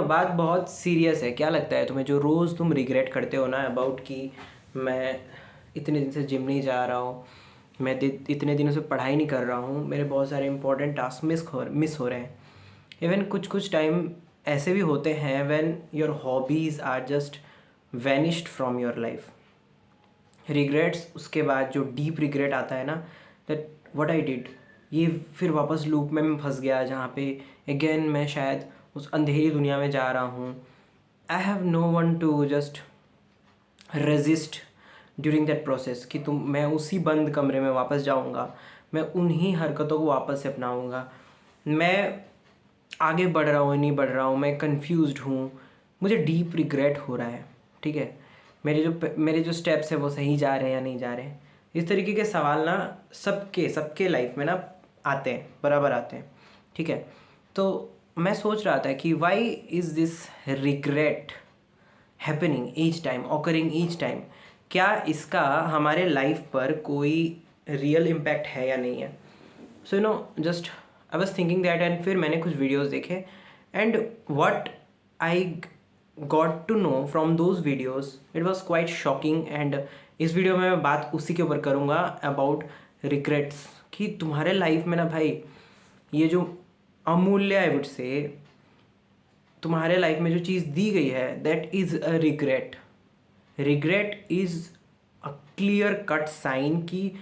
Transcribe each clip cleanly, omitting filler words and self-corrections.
बात बहुत सीरियस है। क्या लगता है तुम्हें, जो रोज़ तुम रिग्रेट करते हो ना अबाउट कि मैं इतने दिन से जिम नहीं जा रहा हूँ, मैं इतने दिनों से पढ़ाई नहीं कर रहा हूँ, मेरे बहुत सारे इंपॉर्टेंट टास्क मिस हो रहे हैं। इवन कुछ कुछ टाइम ऐसे भी होते हैं when your hobbies are just vanished from your life. Regrets, उसके बाद जो डीप रिग्रेट आता है ना, दैट व्हाट आई डिड, ये फिर वापस लूप में मैं फंस गया जहाँ पे अगेन मैं शायद उस अंधेरी दुनिया में जा रहा हूँ। I have no one to just resist during that process कि मैं उसी बंद कमरे में वापस जाऊँगा, मैं उन्हीं हरकतों को वापस से अपनाऊँगा, मैं आगे बढ़ रहा हूँ नहीं बढ़ रहा हूँ, मैं कंफ्यूज्ड हूँ, मुझे डीप रिग्रेट हो रहा है। ठीक है, मेरे जो स्टेप्स हैं वो सही जा रहे हैं या नहीं जा रहे हैं। इस तरीके के सवाल ना सबके लाइफ में ना आते हैं, बराबर आते हैं। ठीक है, तो मैं सोच रहा था कि why is this regret happening each time, occurring each time. क्या इसका हमारे लाइफ पर कोई रियल इम्पैक्ट है या नहीं है। So just I was thinking that, and फिर मैंने कुछ वीडियोज़ देखे and what I got to know from those videos, it was quite shocking. And इस वीडियो में मैं बात उसी के ऊपर करूँगा अबाउट रिग्रेट्स, कि तुम्हारे लाइफ में ना भाई ये जो अमूल्य आई वुड से तुम्हारे लाइफ में जो चीज़ दी गई है that is a regret. Regret is a clear cut sign कि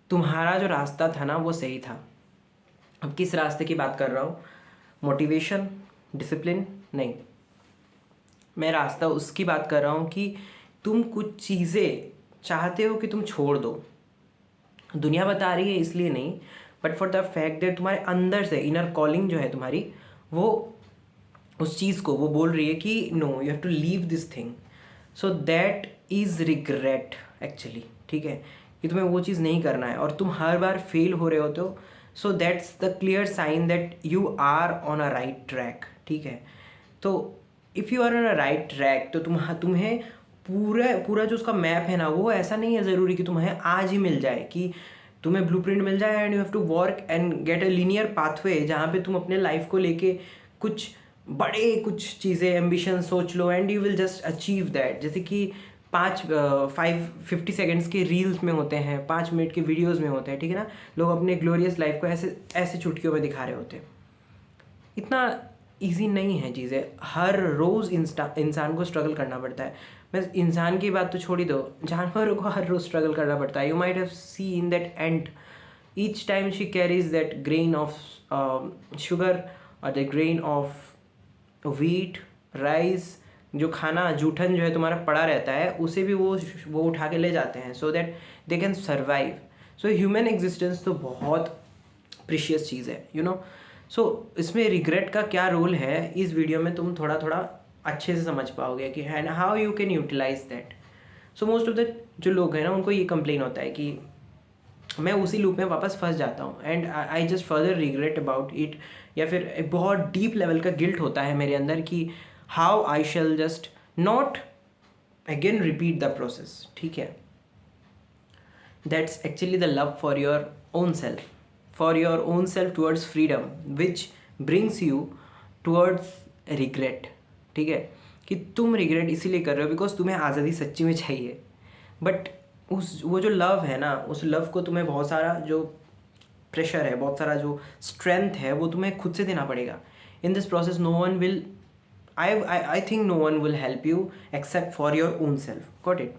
तुम्हारा जो रास्ता था ना वो सही था। अब किस रास्ते की बात कर रहा हूँ, मोटिवेशन, डिसिप्लिन नहीं, मैं रास्ता उसकी बात कर रहा हूँ कि तुम कुछ चीज़ें चाहते हो कि तुम छोड़ दो, दुनिया बता रही है इसलिए नहीं, but for the fact that तुम्हारे अंदर से इनर कॉलिंग जो है तुम्हारी, वो उस चीज़ को वो बोल रही है कि no you have to leave this thing. So that is regret actually. ठीक है, कि तुम्हें वो चीज़ नहीं करना है और तुम हर बार फेल हो रहे होते हो। So that's the clear sign that you are on a right track. ठीक है, तो if you are on a right track तो तुम्हें पूरा जो उसका मैप है ना, वो ऐसा नहीं है ज़रूरी कि तुम्हें आज ही मिल जाए, कि तुम्हें ब्लूप्रिंट मिल जाए and you have to work and get a linear pathway जहाँ पे तुम अपने लाइफ को लेके कुछ चीज़ें एम्बिशन सोच लो and you will just achieve that. जैसे कि 50 सेकेंड्स के रील्स में होते हैं, 5 मिनट के वीडियोज़ में होते हैं। ठीक है ना, लोग अपने ग्लोरियस लाइफ को ऐसे ऐसे चुटकियों में दिखा रहे होते हैं। इतना इजी नहीं है चीज़ें, हर रोज़ इंसान को स्ट्रगल करना पड़ता है। बस इंसान की बात तो छोड़ ही दो, जानवरों को हर रोज़ स्ट्रगल करना पड़ता है। You might have seen that ant, each time she carries that grain of sugar और the grain of wheat, rice, जो खाना जूठन जो है तुम्हारा पड़ा रहता है, उसे भी वो उठा के ले जाते हैं so that they can survive. So human existence तो बहुत प्रीशियस चीज़ है। सो इसमें रिग्रेट का क्या रोल है, इस वीडियो में तुम थोड़ा थोड़ा अच्छे से समझ पाओगे कि and how you can utilise that. So most of the जो लोग हैं ना, उनको ये कंप्लेन होता है कि मैं उसी लूप में वापस फंस जाता हूँ and I just further regret about it, या फिर एक बहुत डीप लेवल का गिल्ट होता है मेरे अंदर कि how I shall just not again repeat the process. ठीक है, that's actually the love for your own self, for your own self towards freedom which brings you towards regret. ठीक है, कि तुम रिग्रेट इसीलिए कर रहे हो बिकॉज तुम्हें आज़ादी सच्ची में चाहिए, बट वो जो लव है ना, उस लव को तुम्हें बहुत सारा जो प्रेशर है, बहुत सारा जो स्ट्रेंथ है, वो तुम्हें खुद से देना पड़ेगा। In this process no one will, I think no one will help you except for your own self. Got it.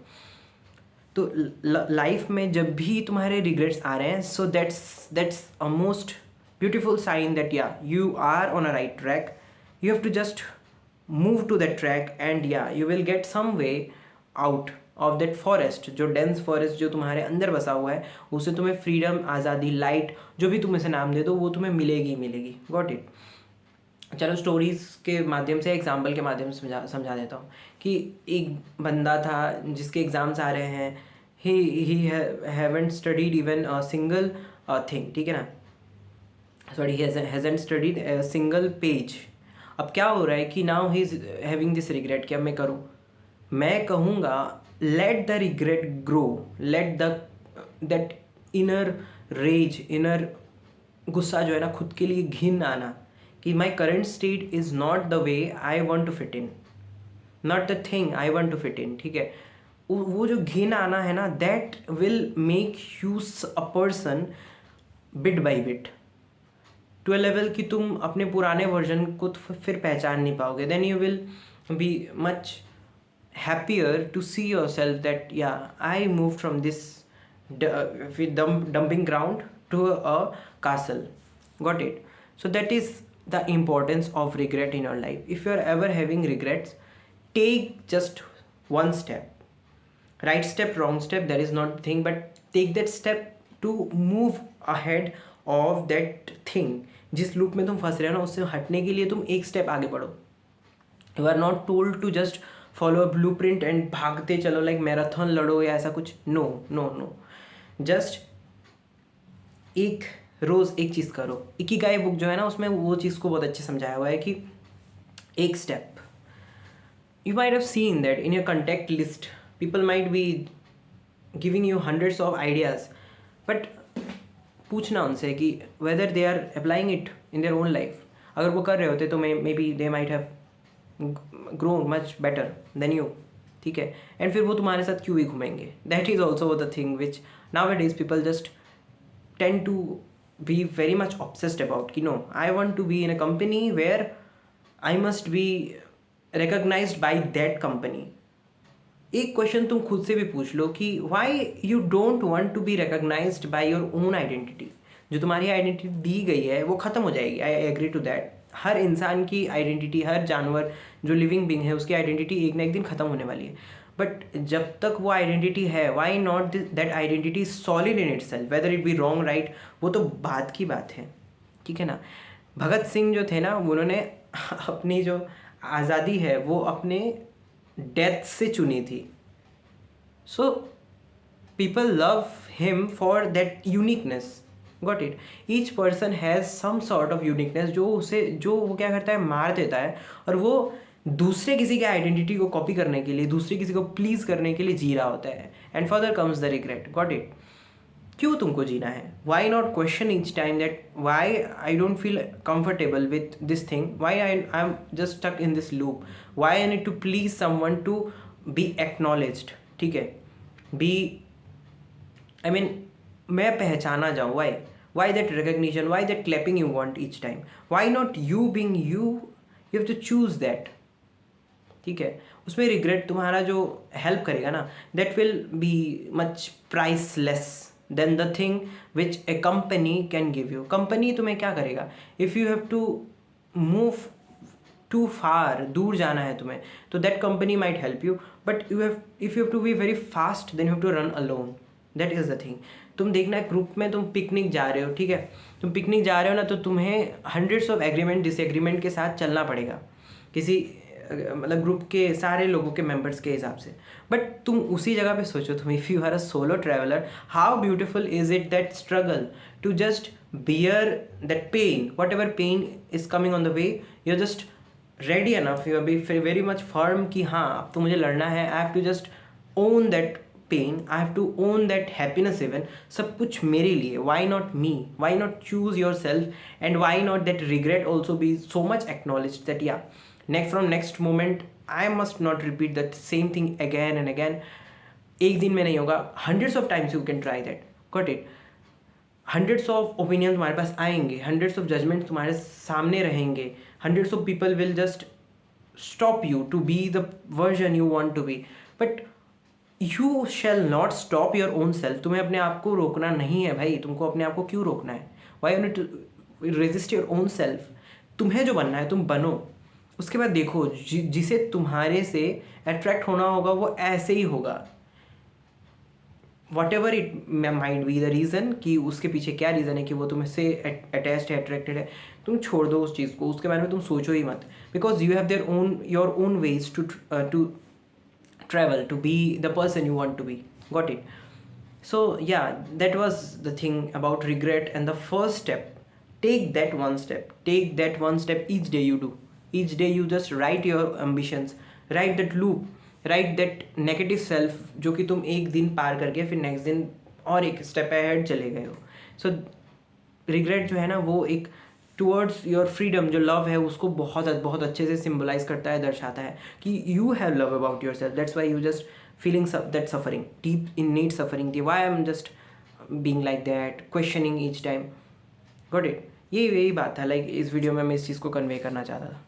तो लाइफ में जब भी तुम्हारे रिग्रेट्स आ रहे हैं, so that's a most beautiful sign that yeah you are on a right track. You have to just move to that track and yeah you will get some way out of that forest, जो dense forest जो तुम्हारे अंदर बसा हुआ है, उससे तुम्हें freedom, आज़ादी, लाइट, जो भी तुम इसे नाम दे दो, वो तुम्हें मिलेगी मिलेगी। Got it. चलो स्टोरीज़ के माध्यम से, एग्जाम्पल के माध्यम से समझा देता हूँ कि एक बंदा था जिसके एग्ज़ाम्स आ रहे हैं, he haven't studied even a single thing. ठीक है ना, sorry, he hasn't studied a single page. अब क्या हो रहा है कि now he is having this regret कि अब मैं करूँ। मैं कहूँगा let the regret grow, let that inner rage, inner गुस्सा जो है ना, खुद के लिए घिन आना कि my current state is not the way I want to fit in, not the thing I want to fit in, ठीक है। वो जो घिन आना है ना, that will make you a person bit by bit to a level कि तुम अपने पुराने वर्जन को तो फिर पहचान नहीं पाओगे। Then you will be much happier to see yourself that yeah I move from this dumping ground to a castle. Got it? So that is the importance of regret in your life. If you are ever having regrets, take just one step, right step, wrong step, that is not the thing, but take that step to move ahead of that thing. जिस loop में तुम फंस रहे हो ना, उससे हटने के लिए तुम एक स्टेप आगे बढ़ो. You are not told to just follow a blueprint and भागते चलो लाइक मैराथन लड़ो या ऐसा कुछ. नो नो नो, जस्ट एक रोज़ एक चीज़ करो. इकिगाई बुक जो है ना, उसमें वो चीज़ को बहुत अच्छे समझाया हुआ है कि एक step. You might have seen that in your contact list people might be giving you hundreds of ideas, but पूछना उनसे कि whether they are applying it in their own life. अगर वो कर रहे होते तो maybe they might have grown much better than you, ठीक है. एंड फिर वो तुम्हारे साथ क्यों ही घूमेंगे. That is also the thing which nowadays people just tend to be very much obsessed about कि no, I want to be in a company where I must be recognized by that company. एक question तुम खुद से भी पूछ लो कि why you don't want to be recognized by your own identity. जो तुम्हारी आइडेंटिटी दी गई है वो ख़त्म हो जाएगी. I agree to that. हर इंसान की आइडेंटिटी, हर जानवर जो लिविंग बीइंग है उसकी आइडेंटिटी एक ना एक दिन ख़त्म होने वाली है. बट जब तक वो आइडेंटिटी है, why not that identity solid in itself, whether it be wrong right, वो तो बात की बात है, ठीक है ना. भगत सिंह जो थे ना, उन्होंने अपनी जो आज़ादी है वो अपने डेथ से चुनी थी. So people love him for that uniqueness. Got it. Each person has some sort of uniqueness जो वो क्या करता है, मार देता है, और वो दूसरे किसी के आइडेंटिटी को कॉपी करने के लिए, दूसरे किसी को प्लीज़ करने के लिए जी रहा होता है. And further comes the regret. Got it. क्यों तुमको जीना है? Why not question each time that why I don't feel comfortable with this thing, why I am just stuck in this loop, why I need to please someone to be acknowledged, ठीक है, be I mean मैं पहचाना जाऊँ. Why that recognition, why that clapping you want each time, why not you being you have to choose that, ठीक है. उसमें regret तुम्हारा जो हेल्प करेगा ना, that will be much priceless then the thing which a company can give you. Company तुम्हें क्या करेगा? If you have to move to far, दूर जाना है तुम्हें, तो that company might help you. But if you have to be very fast, then you have to run alone. That is the thing. तुम देखना, ग्रुप में तुम picnic जा रहे हो, ठीक है, तुम पिकनिक जा रहे हो ना, तो तुम्हें हंड्रेड्स ऑफ एग्रीमेंट डिसएग्रीमेंट के साथ चलना पड़ेगा, किसी मतलब ग्रुप के सारे लोगों के मेंबर्स के हिसाब से. बट तुम उसी जगह पे सोचो, तुम if you are a solo traveller, how beautiful is it that struggle to just bear that pain, whatever pain is coming on the way, you are just ready enough, you are be very much firm कि हाँ अब तो मुझे लड़ना है. I have to just own that pain, I have to own that happiness. Even सब कुछ मेरे लिए. Why not me, why not choose yourself, and why not that regret also be so much acknowledge that या next moment I must not repeat that same thing again and again. एक दिन में नहीं होगा, hundreds of times you can try that. Got it? hundreds of opinions तुम्हारे पास आएंगे, hundreds of judgments तुम्हारे सामने रहेंगे, hundreds of people will just stop you to be the version you want to be, but you shall not stop your own self. तुम्हें अपने आप को रोकना नहीं है भाई. तुमको अपने आप को क्यों रोकना है? Why you need to resist your own self? तुम्हें जो बनना है तुम बनो. उसके बाद देखो जिसे तुम्हारे से अट्रैक्ट होना होगा वो ऐसे ही होगा. What ever it might be the reason, कि उसके पीछे क्या रीज़न है कि वो तुमसे अटैच्ड है, अट्रैक्टेड है, तुम छोड़ दो उस चीज़ को. उसके बारे में तुम सोचो ही मत, because you have their own your own ways to travel to be the person you want to be. Got it. So yeah that was the thing about regret. And the first step, take that one step each day you do. Each day you just write your ambitions, write that loop, write that negative self जो कि तुम एक दिन पार करके फिर next दिन और एक स्टेप अहेड चले गए हो. सो रिग्रेट जो है ना, वो एक टुवर्ड्स योर फ्रीडम, जो लव है उसको बहुत बहुत अच्छे से सिम्बलाइज करता है, दर्शाता है कि you have love about yourself, that's why you just feeling that suffering, deep in need suffering थी, why I am just being like that, questioning each time. Got it. यही बात था, लाइक इस वीडियो में मैं इस चीज़ को convey करना चाहता था।